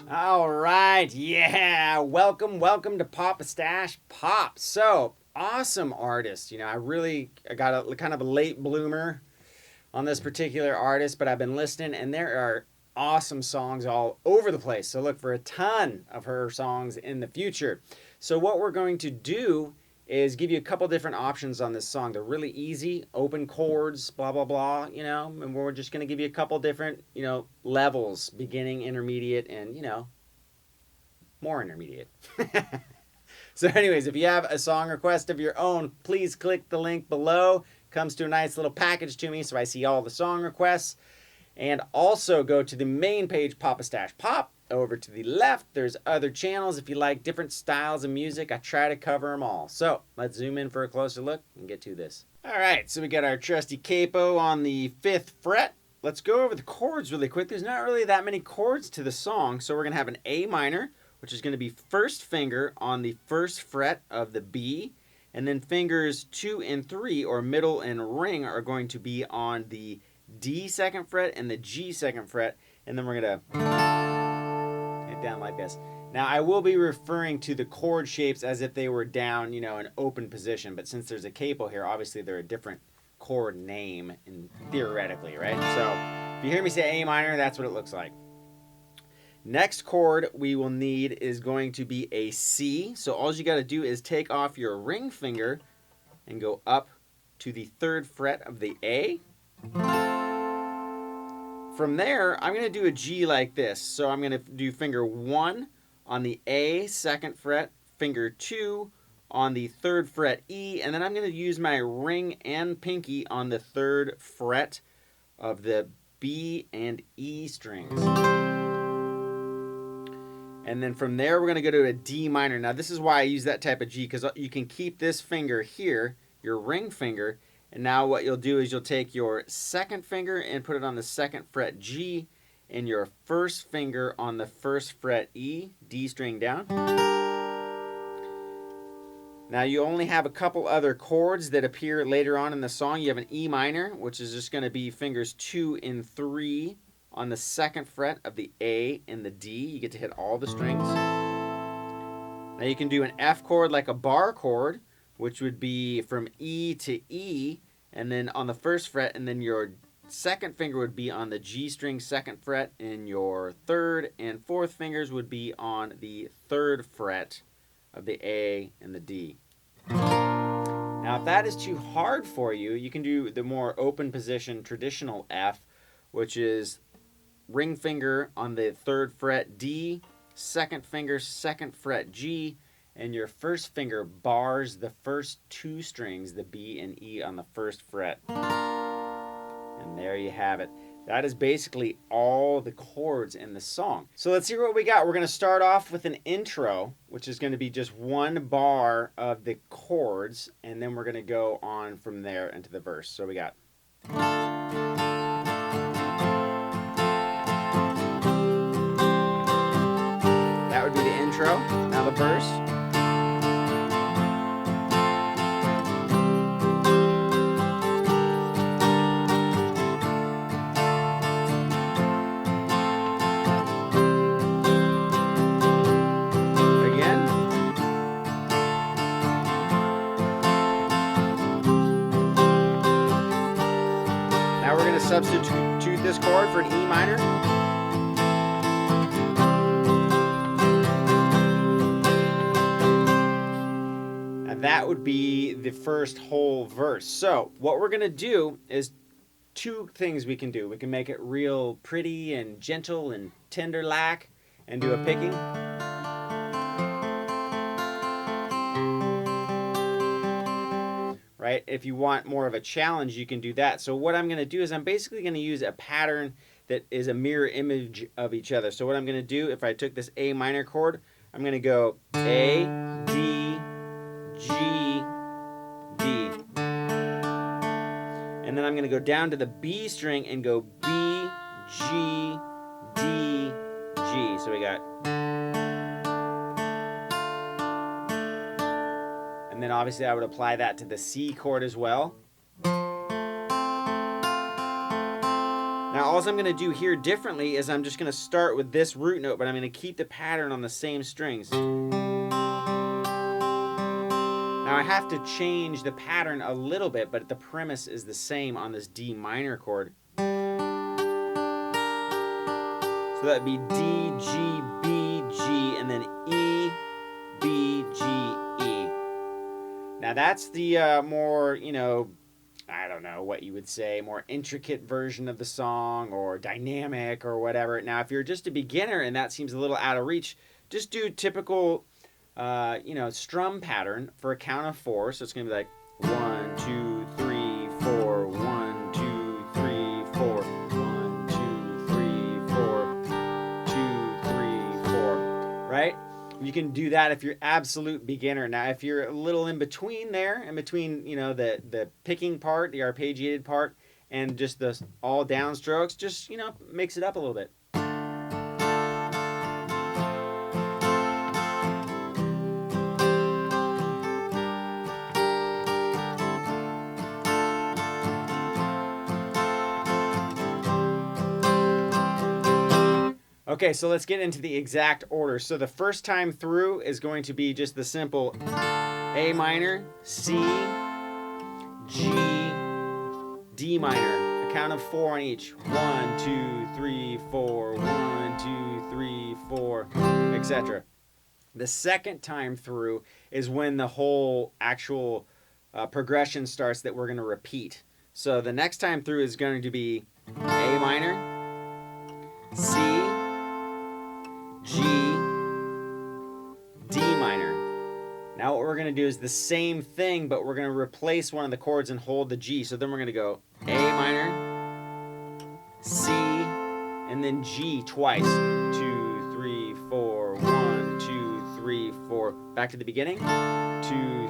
All right, yeah, welcome to PapastachePop. So awesome artist. I got a kind of a late bloomer on this particular artist, but I've been listening, and there are awesome songs all over the place. So look for a ton of her songs in the future. So what we're going to do is give you a couple different options on this song. They're really easy, open chords, blah blah blah, and we're just going to give you a couple different, levels, beginning, intermediate, and more intermediate. So anyways, if you have a song request of your own, please click the link below. Comes to a nice little package to me, so I see all the song requests. And also go to the main page, Papastache Pop. Over to the left, there's other channels. If you like different styles of music, I try to cover them all. So let's zoom in for a closer look and get to this. All right, so we got our trusty capo on the 5th fret. Let's go over the chords really quick. There's not really that many chords to the song, so we're going to have an A minor, which is going to be first finger on the 1st fret of the B, and then fingers 2 and 3, or middle and ring, are going to be on the D 2nd fret and the G 2nd fret, and then we're going to hit down like this. Now, I will be referring to the chord shapes as if they were down, in open position, but since there's a capo here, obviously they're a different chord name, theoretically, right? So if you hear me say A minor, that's what it looks like. Next chord we will need is going to be a C. So all you got to do is take off your ring finger and go up to the 3rd fret of the A. From there, I'm going to do a G like this. So I'm going to do finger 1 on the A 2nd fret, finger 2 on the 3rd fret E, and then I'm going to use my ring and pinky on the 3rd fret of the B and E strings. And then from there, we're going to go to a D minor. Now, this is why I use that type of G, because you can keep this finger here, your ring finger, and now what you'll do is you'll take your 2nd finger and put it on the 2nd fret G, and your 1st finger on the 1st fret E, D string down. Now, you only have a couple other chords that appear later on in the song. You have an E minor, which is just going to be fingers 2 and 3, on the 2nd fret of the A and the D. You get to hit all the strings. Now you can do an F chord like a bar chord, which would be from E to E, and then on the 1st fret, and then your 2nd finger would be on the G string 2nd fret, and your 3rd and 4th fingers would be on the 3rd fret of the A and the D. Now if that is too hard for you, you can do the more open position traditional F, which is ring finger on the 3rd fret D, 2nd finger 2nd fret G, and your 1st finger bars the first 2 strings, the B and E, on the 1st fret. And there you have it. That is basically all the chords in the song. So let's see what we got. We're going to start off with an intro, which is going to be just 1 bar of the chords, and then we're going to go on from there into the verse. So we got... That would be the intro. Now the verse. Again. Now we're going to substitute this chord for an E minor. That would be the first whole verse. So what we're going to do is 2 things we can do. We can make it real pretty and gentle and tender-like and do a picking. Right? If you want more of a challenge, you can do that. So what I'm going to do is I'm basically going to use a pattern that is a mirror image of each other. So what I'm going to do, if I took this A minor chord, I'm going to go A, D, G, D. And then I'm going to go down to the B string and go B, G, D, G. So we got, and then obviously I would apply that to the C chord as well. Now all I'm going to do here differently is I'm just going to start with this root note, but I'm going to keep the pattern on the same strings. Now I have to change the pattern a little bit, but the premise is the same on this D minor chord. So that would be D, G, B, G, and then E, B, G, E. Now that's the more, you know, I don't know what you would say, more intricate version of the song or dynamic or whatever. Now, if you're just a beginner and that seems a little out of reach, just do typical, you know, strum pattern for a count of 4. So it's going to be like 1, 2, 3, 4, 1, 2, 3, 4, 1, 2, 3, 4, 2, 3, 4, right? You can do that if you're absolute beginner. Now, if you're a little in between there, in between, you know, the picking part, the arpeggiated part, and just the all downstrokes, just, you know, mix it up a little bit. Okay, so let's get into the exact order. So the first time through is going to be just the simple A minor, C, G, D minor. A count of 4 on each. 1, 2, 3, 4, 1, 2, 3, 4, etc. The second time through is when the whole actual progression starts that we're going to repeat. So the next time through is going to be A minor, C, G, D minor. Now what we're going to do is the same thing, but we're going to replace one of the chords and hold the G. So then we're going to go A minor, C, and then G twice. 2, 3, 4, 1, 2, 3, 4. Back to the beginning. 2,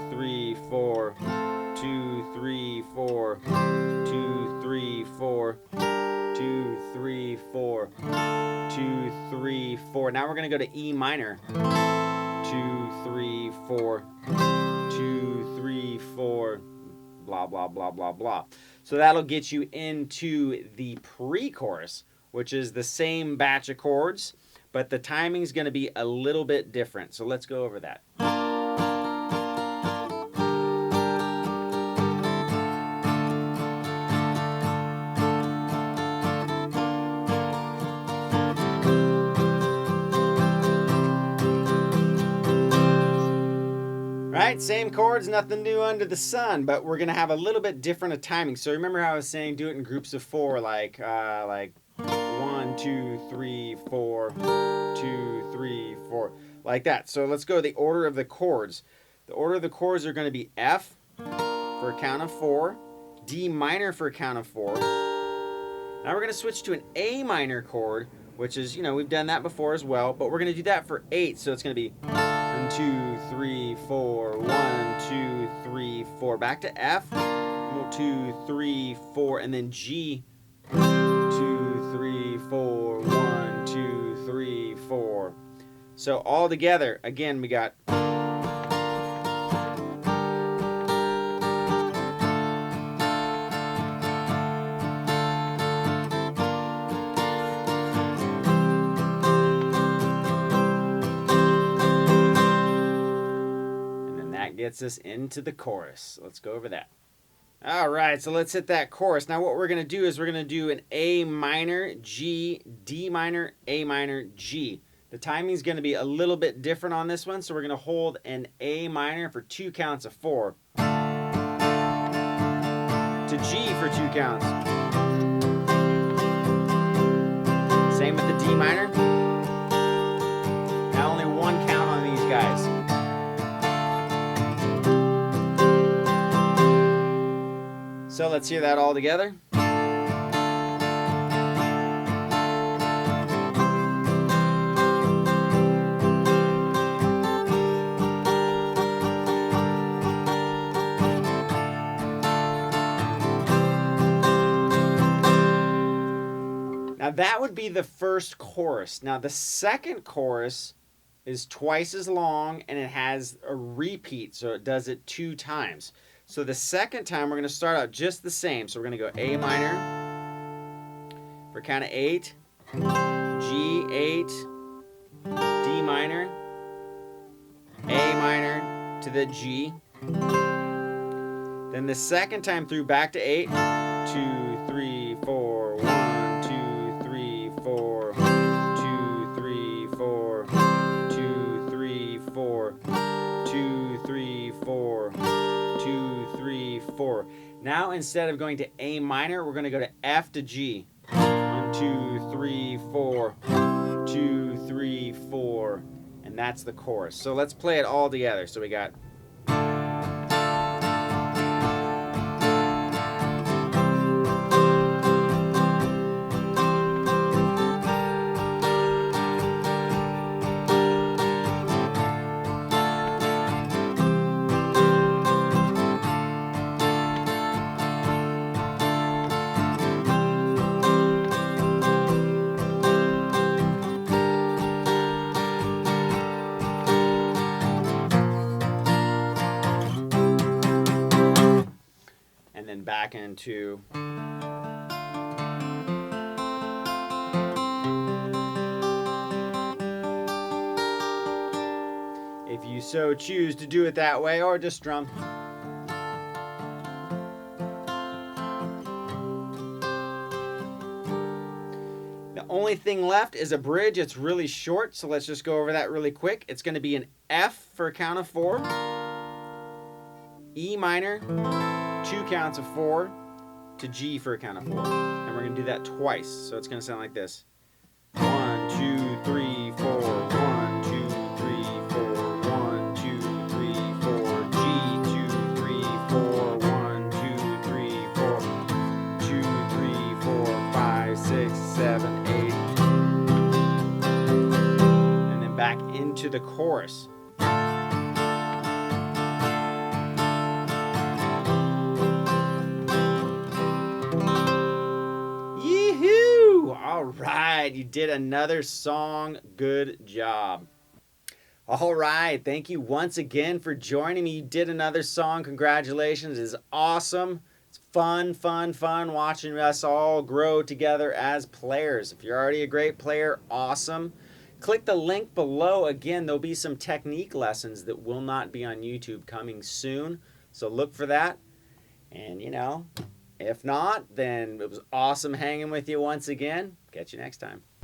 3, 4, 2, 3, 4, 2, 3, 4, 2, 3, 4, 2, 3, 4. Now we're going to go to E minor. 2, 3, 4, 2, 3, 4, blah, blah, blah, blah, blah. So that'll get you into the pre-chorus, which is the same batch of chords, but the timing's going to be a little bit different. So let's go over that. Right, same chords, nothing new under the sun, but we're gonna have a little bit different of timing. So remember how I was saying do it in groups of 4, like 1, 2, 3, 4, 2, 3, 4, like that. So let's go the order of the chords. The order of the chords are going to be F for a count of 4, D minor for a count of 4. Now we're going to switch to an A minor chord, which is, you know, we've done that before as well, but we're going to do that for 8. So it's going to be 1, 2, 3, 4, 1, 2, 3, 4. Back to F, 2, 3, 4, and then G, 2, 3, 4, 1, 2, 3, 4. So all together, again, we got. Gets us into the chorus. Let's go over that. All right, so let's hit that chorus. Now what we're going to do is we're going to do an A minor, G, D minor, A minor, G. The timing is going to be a little bit different on this one, so we're going to hold an A minor for 2 counts of 4. To G for 2 counts. Same with the D minor. Now only 1 count on these guys. So let's hear that all together. Now that would be the first chorus. Now the second chorus is twice as long and it has a repeat, so it does it 2 times. So the second time we're going to start out just the same. So we're going to go A minor for count of 8, G8, D minor, A minor to the G. Then the second time through back to 8, 2, 3, 4, 1, 2, 3, 4, 2, 3, 4, 2, 3, 4, 2, 3, 4, 2, 3, 4. Now instead of going to A minor, we're going to go to F to G. 1, 2, 3, 4, 2, 3, 4. And that's the chorus. So let's play it all together. So we got. And then back into. If you so choose to do it that way, or just strum. The only thing left is a bridge. It's really short, so let's just go over that really quick. It's going to be an F for a count of 4, E minor, 2 counts of 4, to G for a count of 4. And we're going to do that twice, so it's going to sound like this. 1, 2, 3, 4, 1, 2, 3, 4, 1, 2, 3, 4, G, 2, 3, 4, 1, 2, 3, 4, 2, 3, 4, 5, 6, 7, 8. And then back into the chorus. All right, you did another song. Good job. All right, thank you once again for joining me. You did another song. Congratulations. It's awesome. It's fun watching us all grow together as players. If you're already a great player, awesome. Click the link below. Again, there'll be some technique lessons that will not be on YouTube coming soon. So look for that. And, if not, then it was awesome hanging with you once again. Catch you next time.